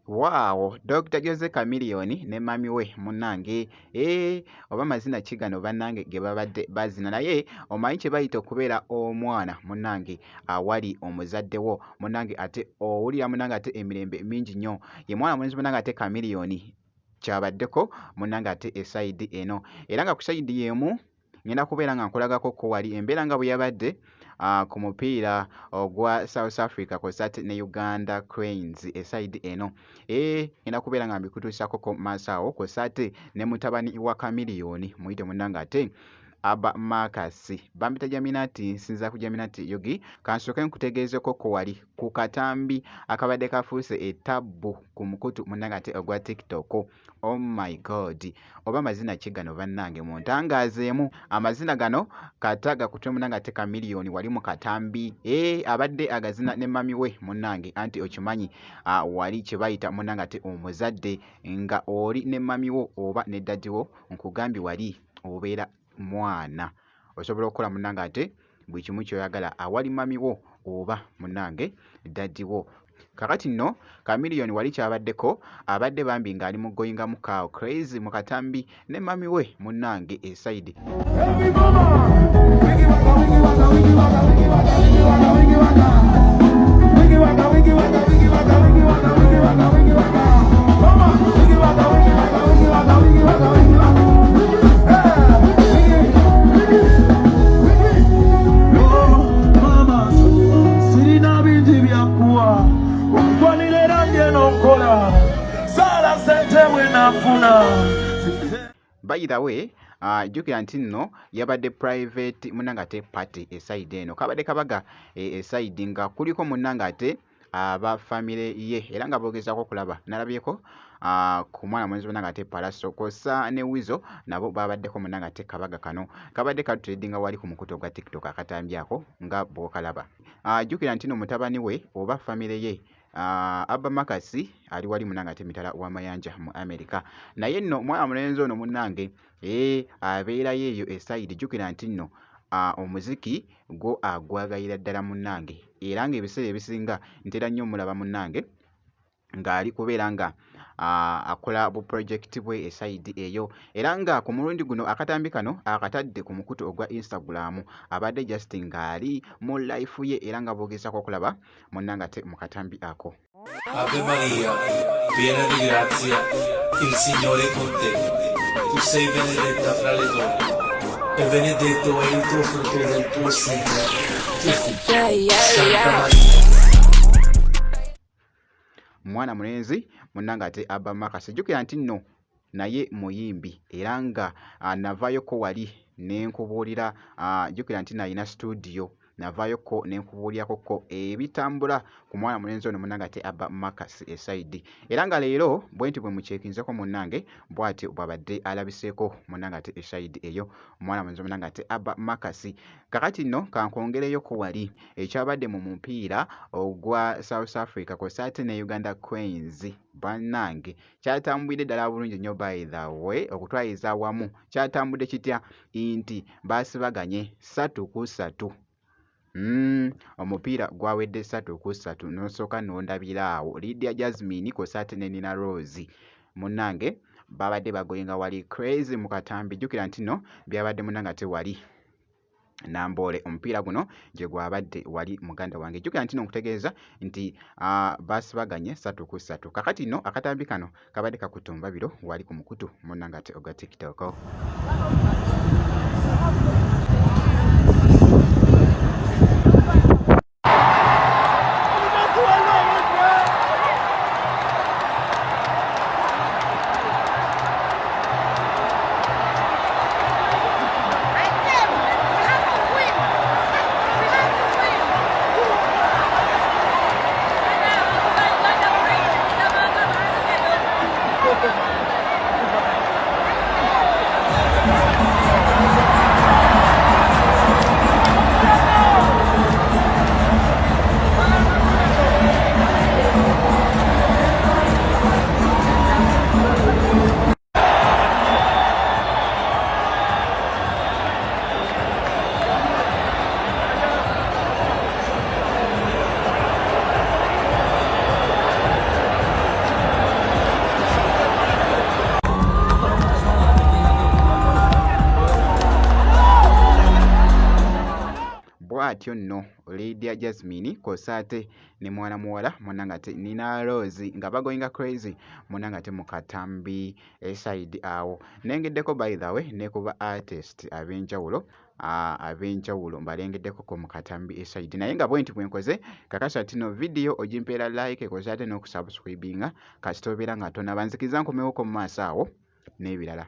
Wow, Dr. Jose Chameleone ne mami we munnange oba mazina kigano bannange ge babadde bazina naye omanyi kye bayita okubeera omwana munnange awali omuzadde wo munnange ate owulira munnange ate emirembe mingi nnyo ye mwana mulenzi munnange ate Chameleone kyabaddeko munnange ate esayidi eno era nga ku sayidi yemu ngenda kubeera nga nkolagako ko wali embeera nga bwe yabadde ku mupiira ogwa South Africa kw'ossa ne Uganda Cranes esayidi eno ngenda kubeera nga mbikutuusako ko maaso awo kw'ossa ne mutabani wa Chameleone muyite munnange ate Aba Marcus bambita Jaminati nsinza ku Jaminati Yogi kansooke nkutegeezeko ko wali ku katambi akabadde kafuuse ettabbu ku mukutu munnange ate ogwa TikTok. Oh my god, oba amazina kigano bannange muntangaazeemu amazina gano kata gakutwe munnange ate Chameleone wali mu katambi abadde agazina ne mami we munnange anti okimanyi wali kye bayita munnange ate omuzadde nga oli ne mami wo oba ne daddi wo nkugambye wali obeera mwana osobola okukola munnange ate buli kimu kyoyagala awali mami wo oba munnange daddi wo. Kakati nno Chameleone wali kyabaddeko abadde bambi ng'ali mu goyinga mu cow crazy mu katambi ne mami we munnange esayidi by the way jjukira nti nno yabadde private munnange ate party esayidi eno kabadde kabaga esayidi nga kuliko munnange ate aba famire ye era nga bogezaako okulaba nalabyeko ku mwana mwenzi munnange ate Palaso kw'ossa ne Wizo nabo babaddeko munnange ate kabaga kano kabadde katredinga wali ku mukutu ogwa TikTok akatambi ako nga bw'okalaba. Jjukira nti nno mutabani we oba famire ye Aba Marcus ali wali munnange ate mitala w'amayanja mu America naye nno mwana mulenzi ono munnange abeerayo eyo esayidi jjukira nti nno omuziki gwo agwagayira ddala munnange era ng'ebiseera ebisinga ntera nnyo omulaba munnange ng'ali kubeera nga akola bu project bwe esayidi eyo era nga ku mulundi guno akatambi kano akatadde ku mukutu ogwa Instagram abadde Justin ng'ali mu life ye era nga bogezaako okulaba munnange ate mu katambi ako. Ave Maria, piena di grazia, il Signore è con te. Tu sei benedetta fra le donne, e benedetto è il tuo frutto del tuo seno. Santa Maria. Mwana mulenzi munnange ate Aba Marcus jjukira nti nno naye muyimbi era nga navaayoko wali nenkubuulira jjukira nti nalina studio navaayoko nenkubuulyakoko ebitambula ku mwana mulenzi ono munnange ate Aba Marcus esayidi era nga leero bwenti bwe mukyekinzeko munnange bw'atyo bw'abadde alabiseeko munnange ate esayidi eyo omwana mulenzi munnange ate Aba Marcus. Kakati nno kankwongereyoko wali ekyabadde mu mupiira ogwa South Africa kw'ossa ate ne Uganda Cranes bannange kyatambudde ddala bulungi nnyo by the way okutwayiza awamu kyatambudde kitya nti baasibaganye 3-3 omupiira gwawedde 3-3 n'osooka n'ondabira awo Lydia Jasmine kw'ossa ate ne Nina Rose munnange babadde bagoyenga wali crazy mu katambi jjukira nti nno byabadde munnange ate wali Namboole omupiira guno gye gwabadde wali muganda wange jjukira nti nkutegeeza nti baasibaganye 3-3 kakati nno akatambi kano kabadde kakutumba biro wali ku mukutu munnange ate ogwa TikTok. bw'atyo nno Lydia Jasmine kw'ossa ate ne mwana muwala munnange ate Nina Rose nga bagoyinga crazy munnange ate mu katambi eside awo. Nengeddeko by the way ne kuba artist ab'enjawulo mbalengeddekoko mu katambi eside naye nga bwenti bwenkoze kakasa tino video ogimpeera like koze ate n'okusubscribinga kasita obeera nga tonaba nzikiriza nkomewoko mu maaso awo n'ebirala.